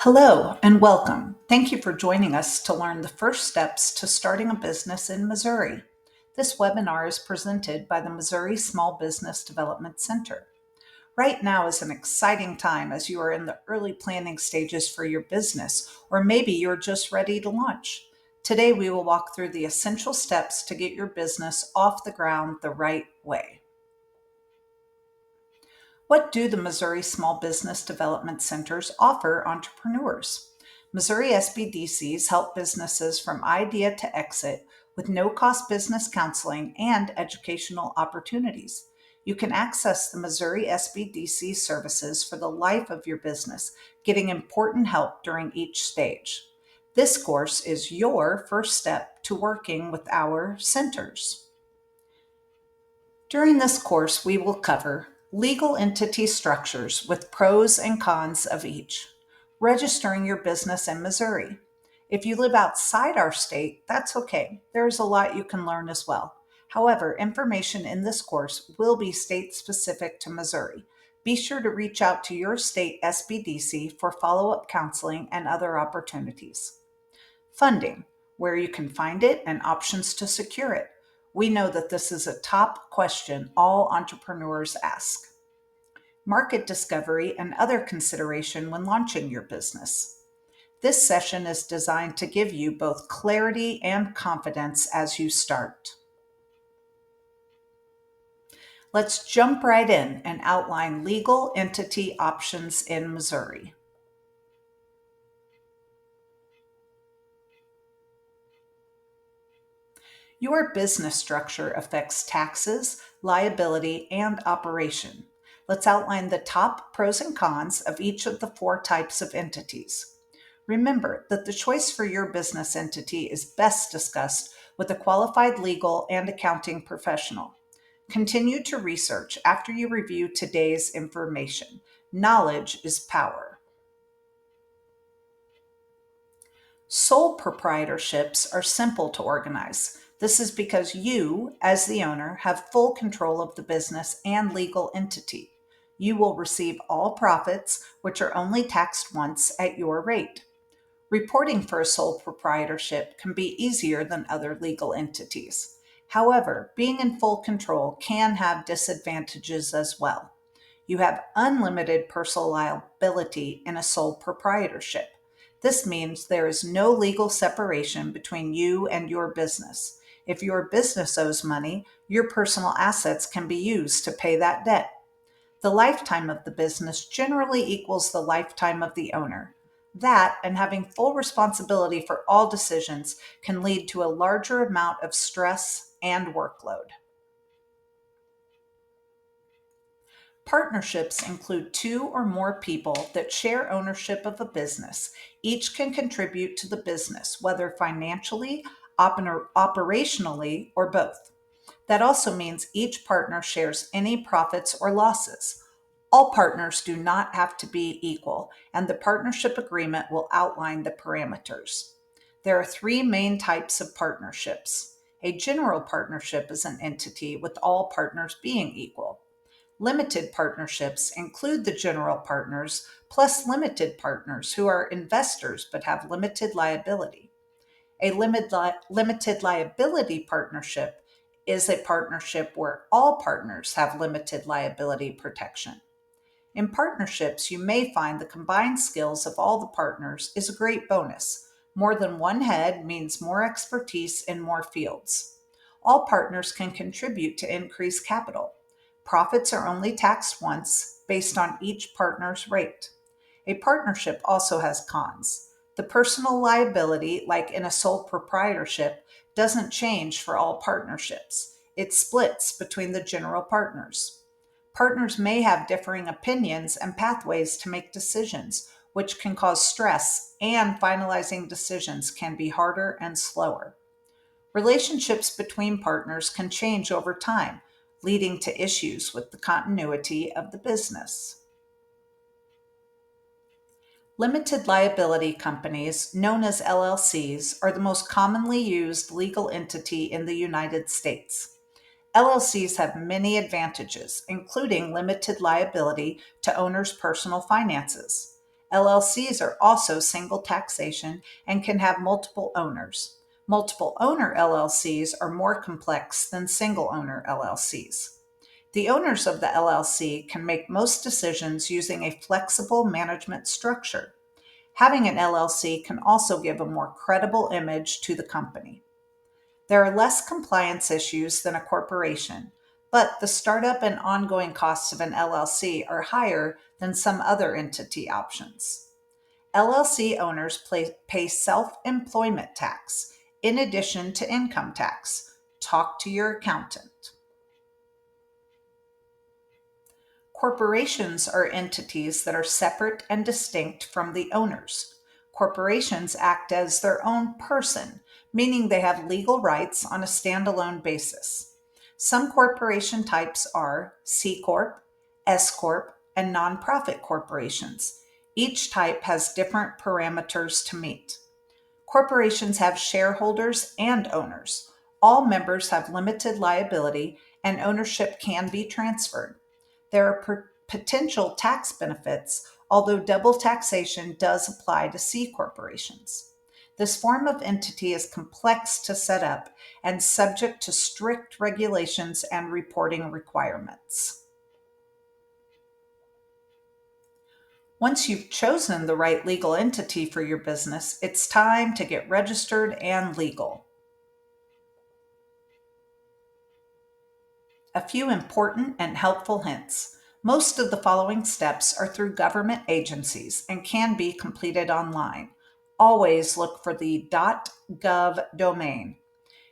Hello and welcome. Thank you for joining us to learn the first steps to starting a business in Missouri. This webinar is presented by the Missouri Small Business Development Center. Right now is an exciting time as you are in the early planning stages for your business, or maybe you're just ready to launch. Today, we will walk through the essential steps to get your business off the ground the right way. What do the Missouri Small Business Development Centers offer entrepreneurs? Missouri SBDCs help businesses from idea to exit with no-cost business counseling and educational opportunities. You can access the Missouri SBDC services for the life of your business, getting important help during each stage. This course is your first step to working with our centers. During this course, we will cover legal entity structures with pros and cons of each, registering your business in Missouri. If you live outside our state, that's okay. There's a lot you can learn as well. However, information in this course will be state specific to Missouri. Be sure to reach out to your state SBDC for follow-up counseling and other opportunities. Funding, where you can find it and options to secure it. We know that this is a top question all entrepreneurs ask. Market discovery and other consideration when launching your business. This session is designed to give you both clarity and confidence as you start. Let's jump right in and outline legal entity options in Missouri. Your business structure affects taxes, liability, and operation. Let's outline the top pros and cons of each of the four types of entities. Remember that the choice for your business entity is best discussed with a qualified legal and accounting professional. Continue to research after you review today's information. Knowledge is power. Sole proprietorships are simple to organize. This is because you, as the owner, have full control of the business and legal entity. You will receive all profits, which are only taxed once at your rate. Reporting for a sole proprietorship can be easier than other legal entities. However, being in full control can have disadvantages as well. You have unlimited personal liability in a sole proprietorship. This means there is no legal separation between you and your business. If your business owes money, your personal assets can be used to pay that debt. The lifetime of the business generally equals the lifetime of the owner. That and having full responsibility for all decisions can lead to a larger amount of stress and workload. Partnerships include two or more people that share ownership of a business. Each can contribute to the business, whether financially, operationally, or both. That also means each partner shares any profits or losses. All partners do not have to be equal, and the partnership agreement will outline the parameters. There are three main types of partnerships. A general partnership is an entity with all partners being equal. Limited partnerships include the general partners plus limited partners who are investors but have limited liability. A limited liability partnership is a partnership where all partners have limited liability protection. In partnerships, you may find the combined skills of all the partners is a great bonus. More than one head means more expertise in more fields. All partners can contribute to increase capital. Profits are only taxed once based on each partner's rate. A partnership also has cons. The personal liability, like in a sole proprietorship, doesn't change for all partnerships. It splits between the general partners. Partners may have differing opinions and pathways to make decisions, which can cause stress, and finalizing decisions can be harder and slower. Relationships between partners can change over time, leading to issues with the continuity of the business. Limited liability companies, known as LLCs, are the most commonly used legal entity in the United States. LLCs have many advantages, including limited liability to owners' personal finances. LLCs are also single taxation and can have multiple owners. Multiple owner LLCs are more complex than single owner LLCs. The owners of the LLC can make most decisions using a flexible management structure. Having an LLC can also give a more credible image to the company. There are less compliance issues than a corporation, but the startup and ongoing costs of an LLC are higher than some other entity options. LLC owners pay self employment tax in addition to income tax. Talk to your accountant. Corporations are entities that are separate and distinct from the owners. Corporations act as their own person, meaning they have legal rights on a standalone basis. Some corporation types are C Corp, S Corp, and nonprofit corporations. Each type has different parameters to meet. Corporations have shareholders and owners. All members have limited liability, and ownership can be transferred. There are potential tax benefits, although double taxation does apply to C corporations. This form of entity is complex to set up and subject to strict regulations and reporting requirements. Once you've chosen the right legal entity for your business, it's time to get registered and legal. A few important and helpful hints. Most of the following steps are through government agencies and can be completed online. Always look for the .gov domain.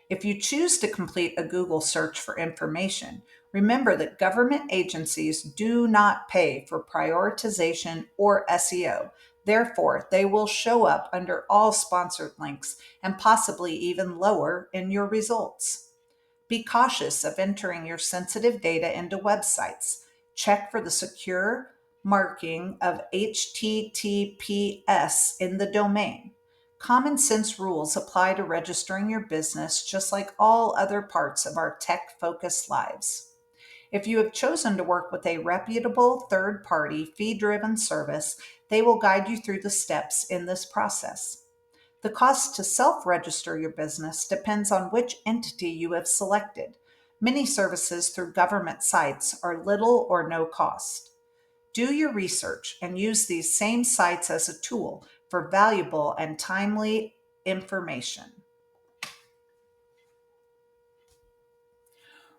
If you choose to complete a Google search for information, remember that government agencies do not pay for prioritization or SEO. Therefore, they will show up under all sponsored links and possibly even lower in your results. Be cautious of entering your sensitive data into websites. Check for the secure marking of HTTPS in the domain. Common sense rules apply to registering your business just like all other parts of our tech-focused lives. If you have chosen to work with a reputable third-party fee-driven service, they will guide you through the steps in this process. The cost to self-register your business depends on which entity you have selected. Many services through government sites are little or no cost. Do your research and use these same sites as a tool for valuable and timely information.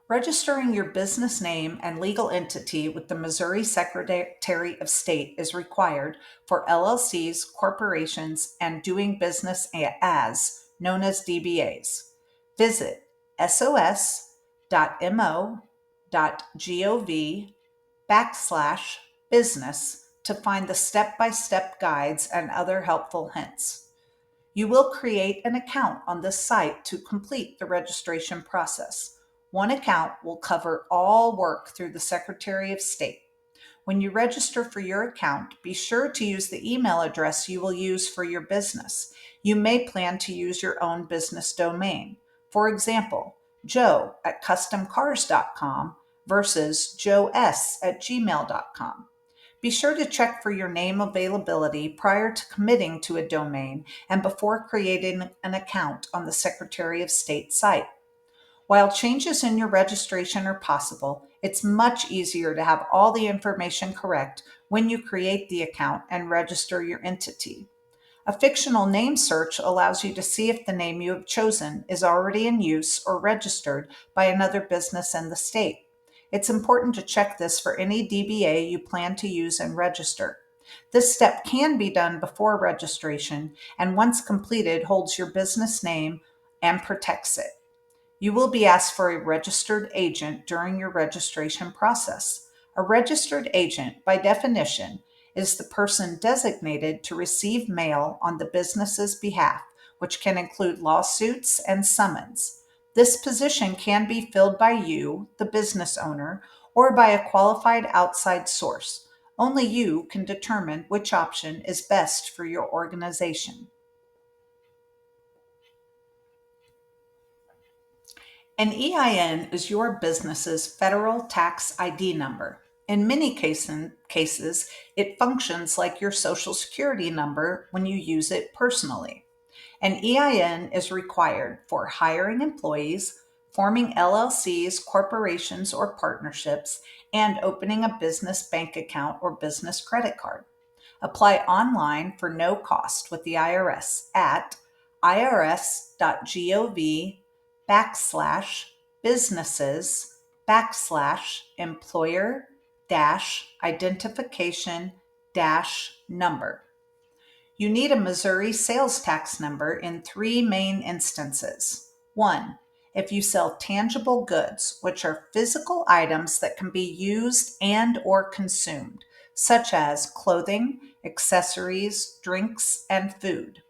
Registering your business name and legal entity with the Missouri Secretary of State is required for LLCs, corporations, and doing business as, known as DBAs. Visit sos.mo.gov/business to find the step-by-step guides and other helpful hints. You will create an account on this site to complete the registration process. One account will cover all work through the Secretary of State. When you register for your account, be sure to use the email address you will use for your business. You may plan to use your own business domain. For example, joe@customcars.com versus joes@gmail.com. Be sure to check for your name availability prior to committing to a domain and before creating an account on the Secretary of State site. While changes in your registration are possible, it's much easier to have all the information correct when you create the account and register your entity. A fictional name search allows you to see if the name you have chosen is already in use or registered by another business in the state. It's important to check this for any DBA you plan to use and register. This step can be done before registration, and once completed, holds your business name and protects it. You will be asked for a registered agent during your registration process. A registered agent, by definition, is the person designated to receive mail on the business's behalf, which can include lawsuits and summons. This position can be filled by you, the business owner, or by a qualified outside source. Only you can determine which option is best for your organization. An EIN is your business's federal tax ID number. In many cases, it functions like your social security number when you use it personally. An EIN is required for hiring employees, forming LLCs, corporations, or partnerships, and opening a business bank account or business credit card. Apply online for no cost with the IRS at irs.gov/businesses/employer identification number. You need a Missouri sales tax number in three main instances. One, if you sell tangible goods, which are physical items that can be used and or consumed, such as clothing, accessories, drinks, and food.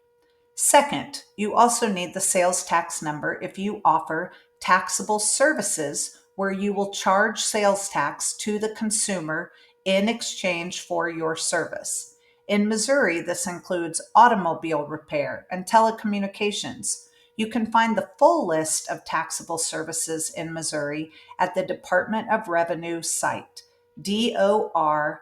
Second, you also need the sales tax number if you offer taxable services where you will charge sales tax to the consumer in exchange for your service. In Missouri, this includes automobile repair and telecommunications. You can find the full list of taxable services in Missouri at the Department of Revenue site, dor.mo.gov.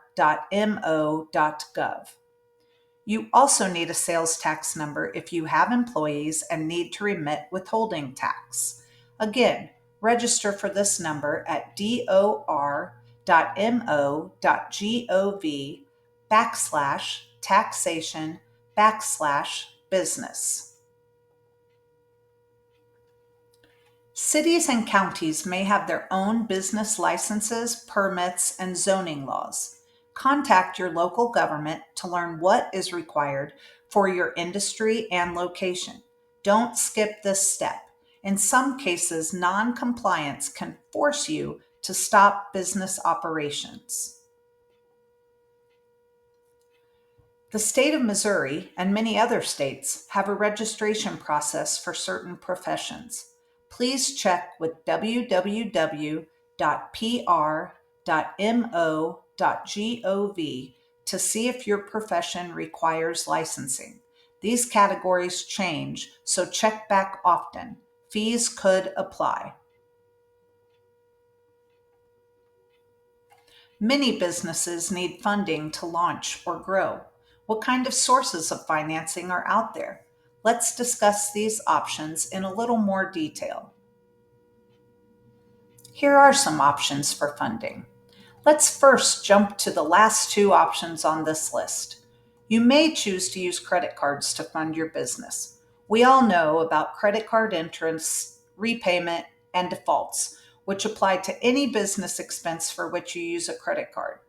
You also need a sales tax number if you have employees and need to remit withholding tax. Again, register for this number at dor.mo.gov/taxation/business. Cities and counties may have their own business licenses, permits, and zoning laws. Contact your local government to learn what is required for your industry and location. Don't skip this step. In some cases, non-compliance can force you to stop business operations. The state of Missouri and many other states have a registration process for certain professions. Please check with www.pr.mo.gov to see if your profession requires licensing. These categories change, so check back often. Fees could apply. Many businesses need funding to launch or grow. What kind of sources of financing are out there? Let's discuss these options in a little more detail. Here are some options for funding. Let's first jump to the last two options on this list. You may choose to use credit cards to fund your business. We all know about credit card interest, repayment, and defaults, which apply to any business expense for which you use a credit card.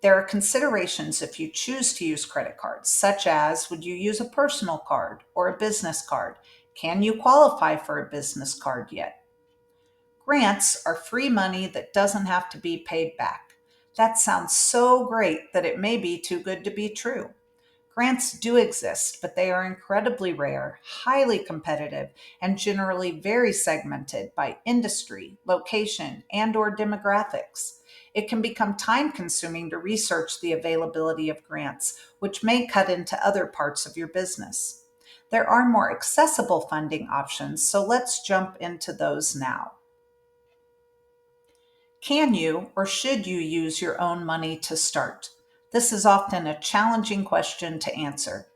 There are considerations if you choose to use credit cards, such as would you use a personal card or a business card? Can you qualify for a business card yet? Grants are free money that doesn't have to be paid back. That sounds so great that it may be too good to be true. Grants do exist, but they are incredibly rare, highly competitive, and generally very segmented by industry, location, and/or demographics. It can become time-consuming to research the availability of grants, which may cut into other parts of your business. There are more accessible funding options, so let's jump into those now. Can you or should you use your own money to start? This is often a challenging question to answer.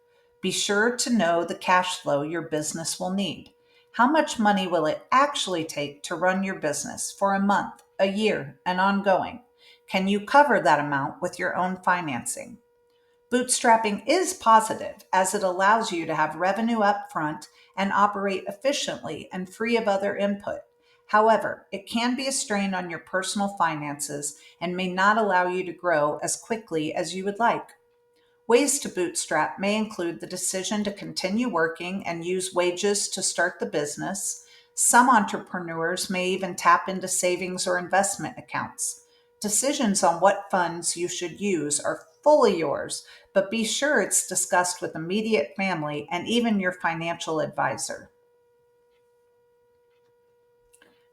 Be sure to know the cash flow your business will need. How much money will it actually take to run your business for a month, a year, and ongoing? Can you cover that amount with your own financing? Bootstrapping is positive as it allows you to have revenue up front and operate efficiently and free of other input. However, it can be a strain on your personal finances and may not allow you to grow as quickly as you would like. Ways to bootstrap may include the decision to continue working and use wages to start the business. Some entrepreneurs may even tap into savings or investment accounts. Decisions on what funds you should use are fully yours, but be sure it's discussed with immediate family and even your financial advisor.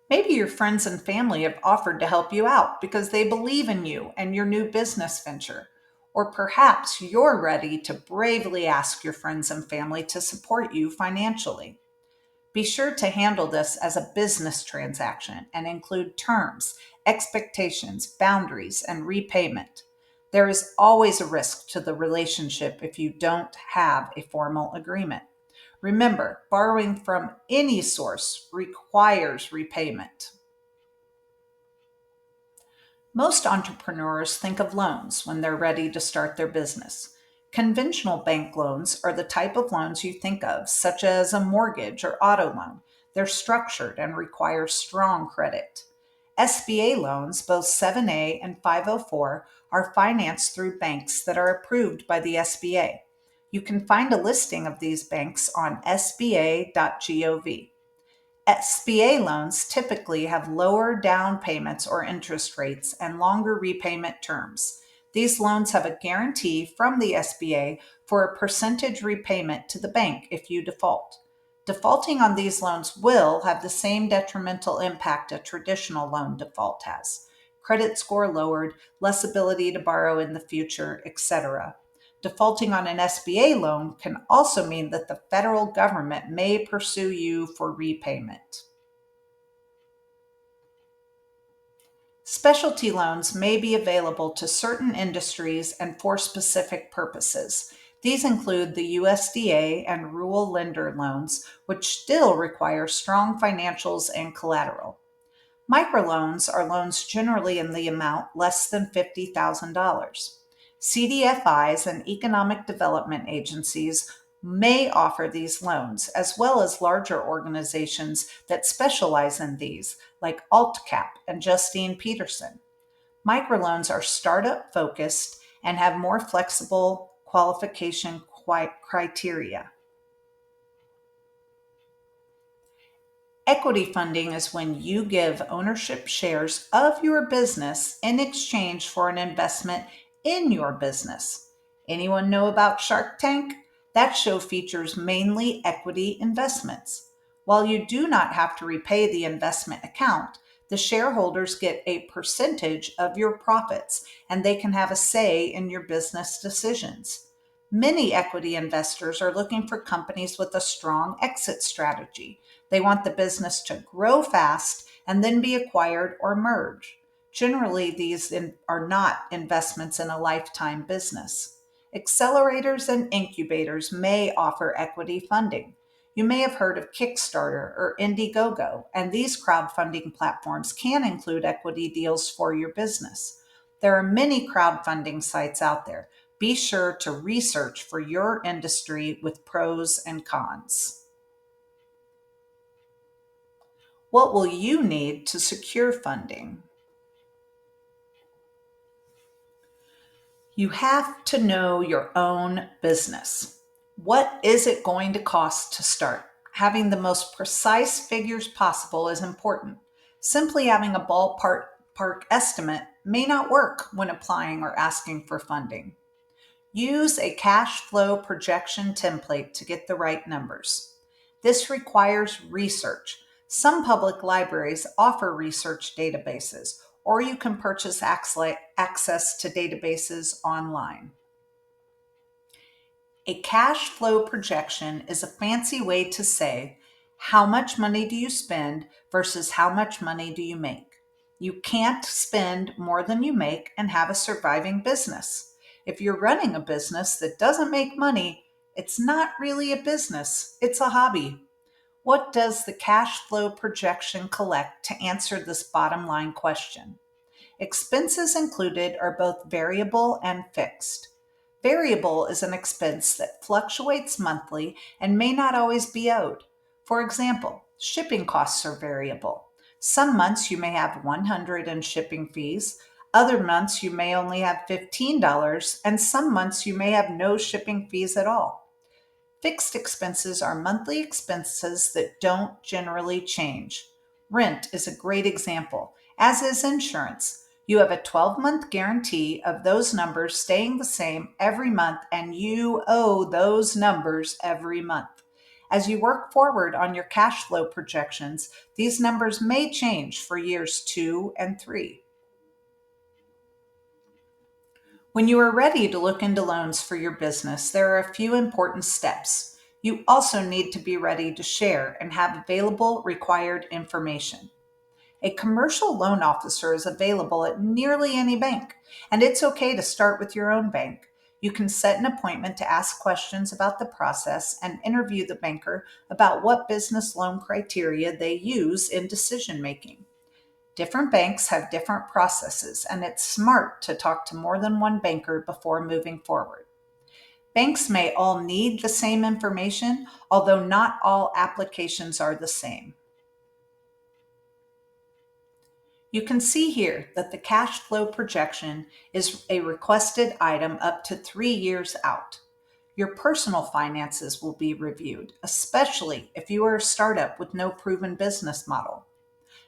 Maybe your friends and family have offered to help you out because they believe in you and your new business venture. Or perhaps you're ready to bravely ask your friends and family to support you financially. Be sure to handle this as a business transaction and include terms, expectations, boundaries, and repayment. There is always a risk to the relationship if you don't have a formal agreement. Remember, borrowing from any source requires repayment. Most entrepreneurs think of loans when they're ready to start their business. Conventional bank loans are the type of loans you think of, such as a mortgage or auto loan. They're structured and require strong credit. SBA loans, both 7A and 504, are financed through banks that are approved by the SBA. You can find a listing of these banks on sba.gov. SBA loans typically have lower down payments or interest rates and longer repayment terms. These loans have a guarantee from the SBA for a percentage repayment to the bank if you default. Defaulting on these loans will have the same detrimental impact a traditional loan default has: credit score lowered, less ability to borrow in the future, etc. Defaulting on an SBA loan can also mean that the federal government may pursue you for repayment. Specialty loans may be available to certain industries and for specific purposes. These include the USDA and rural lender loans, which still require strong financials and collateral. Microloans are loans generally in the amount less than $50,000. CDFIs and economic development agencies may offer these loans, as well as larger organizations that specialize in these, like AltCap and Justine Peterson. Microloans are startup focused and have more flexible qualification criteria. Equity funding is when you give ownership shares of your business in exchange for an investment in your business. Anyone know about Shark Tank? That show features mainly equity investments. While you do not have to repay the investment account, the shareholders get a percentage of your profits and they can have a say in your business decisions. Many equity investors are looking for companies with a strong exit strategy. They want the business to grow fast and then be acquired or merged. Generally, are not investments in a lifetime business. Accelerators and incubators may offer equity funding. You may have heard of Kickstarter or Indiegogo, and these crowdfunding platforms can include equity deals for your business. There are many crowdfunding sites out there. Be sure to research for your industry with pros and cons. What will you need to secure funding? You have to know your own business. What is it going to cost to start? Having the most precise figures possible is important. Simply having a ballpark estimate may not work when applying or asking for funding. Use a cash flow projection template to get the right numbers. This requires research. Some public libraries offer research databases, or you can purchase access to databases online. A cash flow projection is a fancy way to say how much money do you spend versus how much money do you make. You can't spend more than you make and have a surviving business. If you're running a business that doesn't make money, it's not really a business, it's a hobby. What does the cash flow projection collect to answer this bottom line question? Expenses included are both variable and fixed. Variable is an expense that fluctuates monthly and may not always be owed. For example, shipping costs are variable. Some months you may have 100 in shipping fees, other months you may only have $15, and some months you may have no shipping fees at all. Fixed expenses are monthly expenses that don't generally change. Rent is a great example, as is insurance. You have a 12-month guarantee of those numbers staying the same every month, and you owe those numbers every month. As you work forward on your cash flow projections, these numbers may change for years 2 and 3. When you are ready to look into loans for your business, there are a few important steps. You also need to be ready to share and have available required information. A commercial loan officer is available at nearly any bank, and it's okay to start with your own bank. You can set an appointment to ask questions about the process and interview the banker about what business loan criteria they use in decision making. Different banks have different processes, and it's smart to talk to more than one banker before moving forward. Banks may all need the same information, although not all applications are the same. You can see here that the cash flow projection is a requested item up to 3 years out. Your personal finances will be reviewed, especially if you are a startup with no proven business model.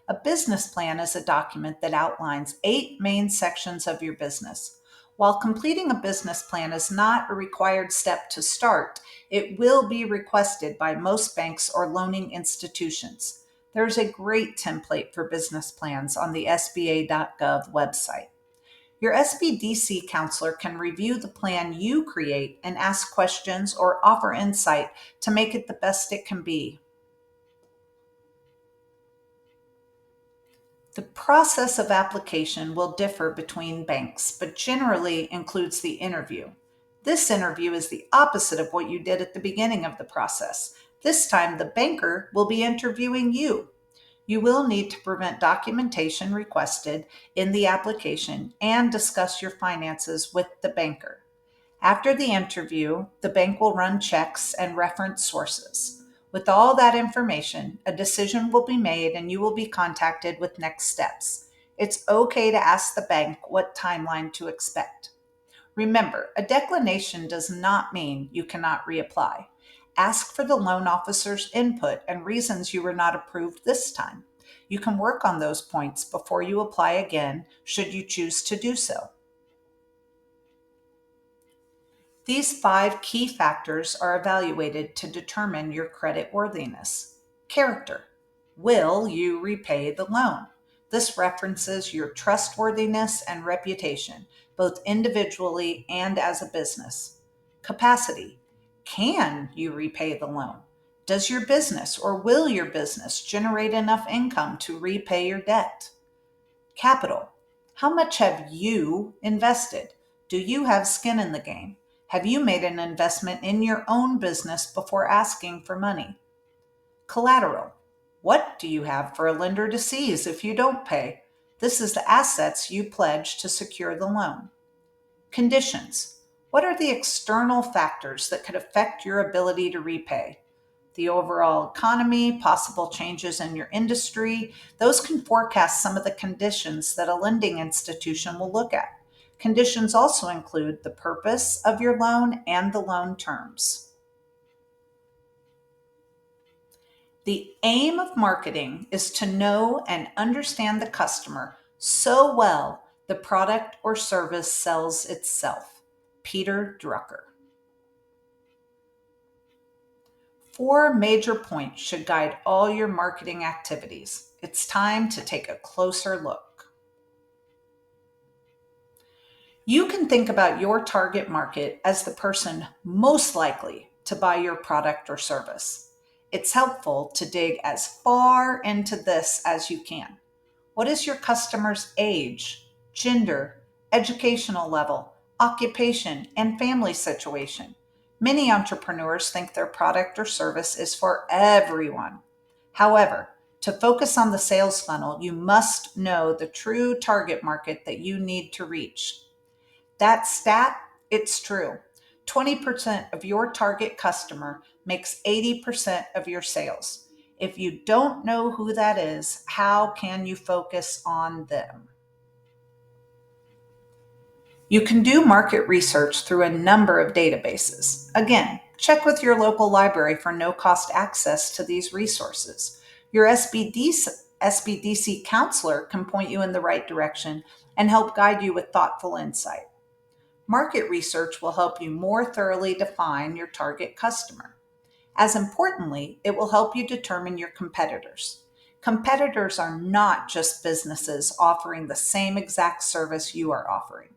A business plan is a document that outlines 8 main sections of your business. While completing a business plan is not a required step to start, it will be requested by most banks or loaning institutions. There's a great template for business plans on the SBA.gov website. Your SBDC counselor can review the plan you create and ask questions or offer insight to make it the best it can be. The process of application will differ between banks, but generally includes the interview. This interview is the opposite of what you did at the beginning of the process. This time, the banker will be interviewing you. You will need to present documentation requested in the application and discuss your finances with the banker. After the interview, the bank will run checks and reference sources. With all that information, a decision will be made and you will be contacted with next steps. It's okay to ask the bank what timeline to expect. Remember, a declination does not mean you cannot reapply. Ask for the loan officer's input and reasons you were not approved this time. You can work on those points before you apply again, should you choose to do so. These 5 key factors are evaluated to determine your credit worthiness. Character. Will you repay the loan? This references your trustworthiness and reputation, both individually and as a business. Capacity. Can you repay the loan? Does your business or will your business generate enough income to repay your debt? Capital. How much have you invested? Do you have skin in the game? Have you made an investment in your own business before asking for money? Collateral. What do you have for a lender to seize if you don't pay? This is the assets you pledge to secure the loan. Conditions. What are the external factors that could affect your ability to repay? The overall economy, possible changes in your industry, those can forecast some of the conditions that a lending institution will look at. Conditions also include the purpose of your loan and the loan terms. The aim of marketing is to know and understand the customer so well the product or service sells itself. Peter Drucker. 4 major points should guide all your marketing activities. It's time to take a closer look. You can think about your target market as the person most likely to buy your product or service. It's helpful to dig as far into this as you can. What is your customer's age, gender, educational level, occupation, and family situation? Many entrepreneurs think their product or service is for everyone. However, to focus on the sales funnel, you must know the true target market that you need to reach. That stat, it's true. 20% of your target customer makes 80% of your sales. If you don't know who that is, how can you focus on them? You can do market research through a number of databases. Again, check with your local library for no-cost access to these resources. Your SBDC counselor can point you in the right direction and help guide you with thoughtful insight. Market research will help you more thoroughly define your target customer. As importantly, it will help you determine your competitors. Competitors are not just businesses offering the same exact service you are offering.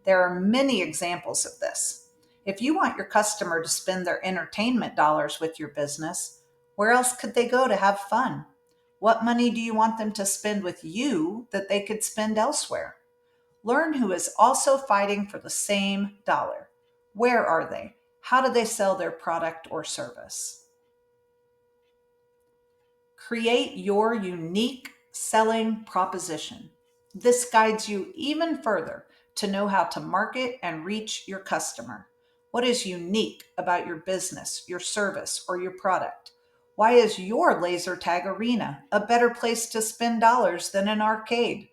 There are many examples of this. If you want your customer to spend their entertainment dollars with your business, where else could they go to have fun? What money do you want them to spend with you that they could spend elsewhere? Learn who is also fighting for the same dollar. Where are they? How do they sell their product or service? Create your unique selling proposition. This guides you even further to know how to market and reach your customer. What is unique about your business, your service, or your product? Why is your laser tag arena a better place to spend dollars than an arcade?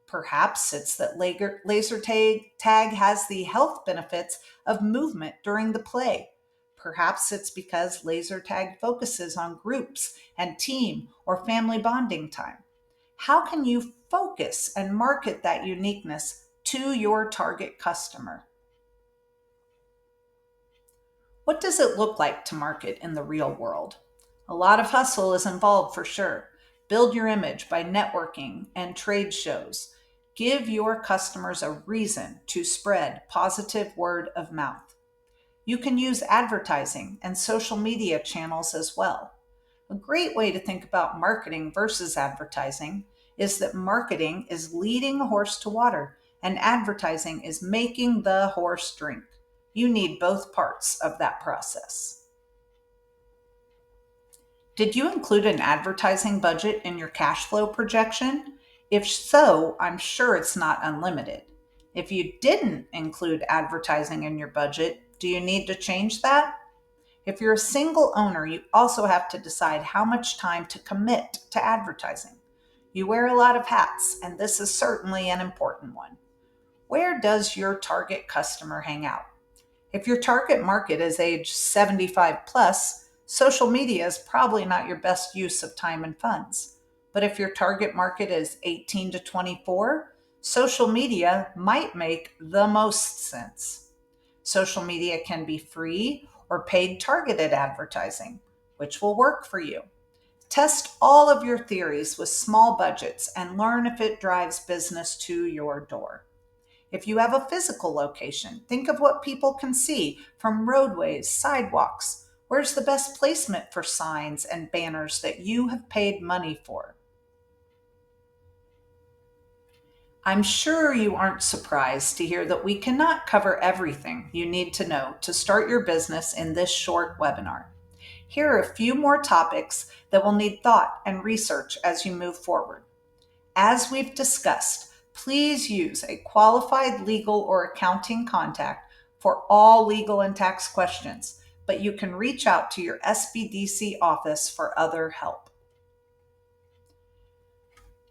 Perhaps it's that laser tag has the health benefits of movement during the play. Perhaps it's because laser tag focuses on groups and team or family bonding time. How can you focus and market that uniqueness to your target customer? What does it look like to market in the real world? A lot of hustle is involved for sure. Build your image by networking and trade shows. Give your customers a reason to spread positive word of mouth. You can use advertising and social media channels as well. A great way to think about marketing versus advertising is that marketing is leading a horse to water and advertising is making the horse drink. You need both parts of that process. Did you include an advertising budget in your cash flow projection? If so, I'm sure it's not unlimited. If you didn't include advertising in your budget, do you need to change that? If you're a single owner, you also have to decide how much time to commit to advertising. You wear a lot of hats, and this is certainly an important one. Where does your target customer hang out? If your target market is age 75 plus, social media is probably not your best use of time and funds. But if your target market is 18 to 24, social media might make the most sense. Social media can be free or paid targeted advertising, which will work for you. Test all of your theories with small budgets and learn if it drives business to your door. If you have a physical location, think of what people can see from roadways, sidewalks. Where's the best placement for signs and banners that you have paid money for? I'm sure you aren't surprised to hear that we cannot cover everything you need to know to start your business in this short webinar. Here are a few more topics that will need thought and research as you move forward. As we've discussed, please use a qualified legal or accounting contact for all legal and tax questions, but you can reach out to your SBDC office for other help.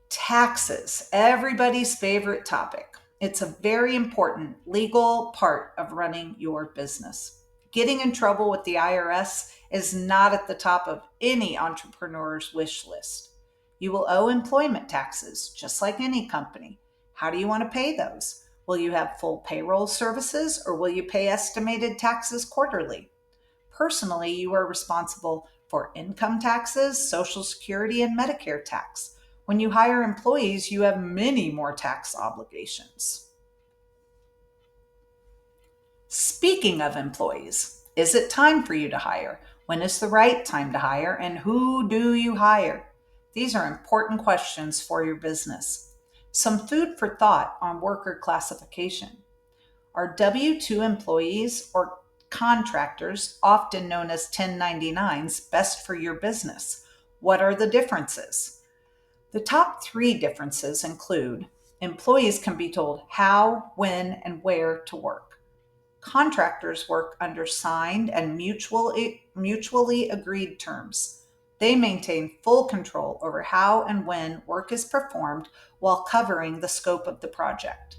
Taxes, everybody's favorite topic. It's a very important legal part of running your business. Getting in trouble with the IRS is not at the top of any entrepreneur's wish list. You will owe employment taxes, just like any company. How do you want to pay those? Will you have full payroll services or will you pay estimated taxes quarterly? Personally, you are responsible for income taxes, Social Security, and Medicare tax. When you hire employees, you have many more tax obligations. Speaking of employees, is it time for you to hire? When is the right time to hire? And who do you hire? These are important questions for your business. Some food for thought on worker classification. Are W-2 employees or contractors, often known as 1099s, best for your business? What are the differences? The top 3 differences include employees can be told how, when, and where to work. Contractors work under signed and mutually agreed terms. They maintain full control over how and when work is performed while covering the scope of the project.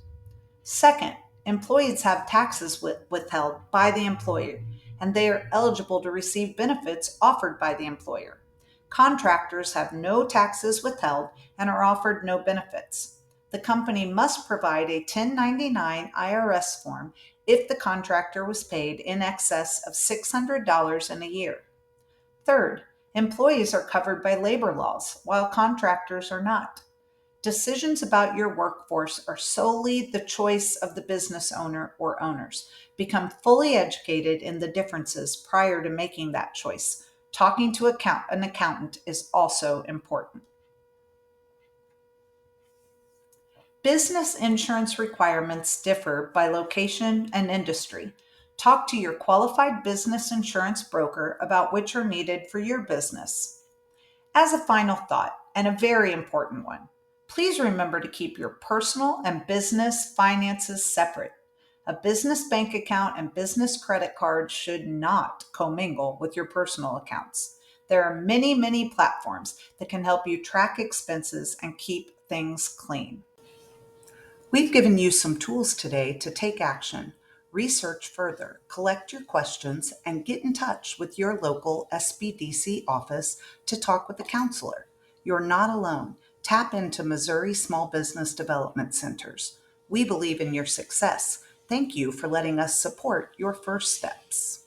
Second, employees have taxes withheld by the employer, and they are eligible to receive benefits offered by the employer. Contractors have no taxes withheld and are offered no benefits. The company must provide a 1099 IRS form if the contractor was paid in excess of $600 in a year. Third, employees are covered by labor laws, while contractors are not. Decisions about your workforce are solely the choice of the business owner or owners. Become fully educated in the differences prior to making that choice. Talking to an accountant is also important. Business insurance requirements differ by location and industry. Talk to your qualified business insurance broker about which are needed for your business. As a final thought, and a very important one, please remember to keep your personal and business finances separate. A business bank account and business credit card should not commingle with your personal accounts. There are many, many platforms that can help you track expenses and keep things clean. We've given you some tools today to take action, research further, collect your questions, and get in touch with your local SBDC office to talk with a counselor. You're not alone. Tap into Missouri Small Business Development Centers. We believe in your success. Thank you for letting us support your first steps.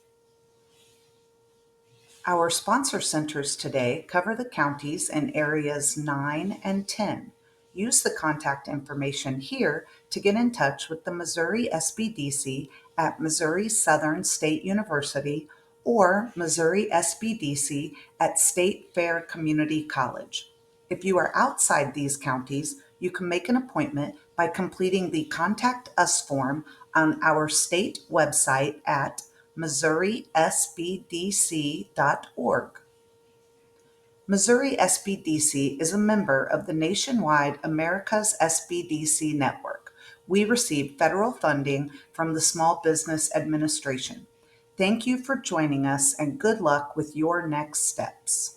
Our sponsor centers today cover the counties in areas 9 and 10. Use the contact information here to get in touch with the Missouri SBDC at Missouri Southern State University or Missouri SBDC at State Fair Community College. If you are outside these counties, you can make an appointment by completing the Contact Us form on our state website at MissouriSBDC.org. Missouri SBDC is a member of the nationwide America's SBDC network. We receive federal funding from the Small Business Administration. Thank you for joining us and good luck with your next steps.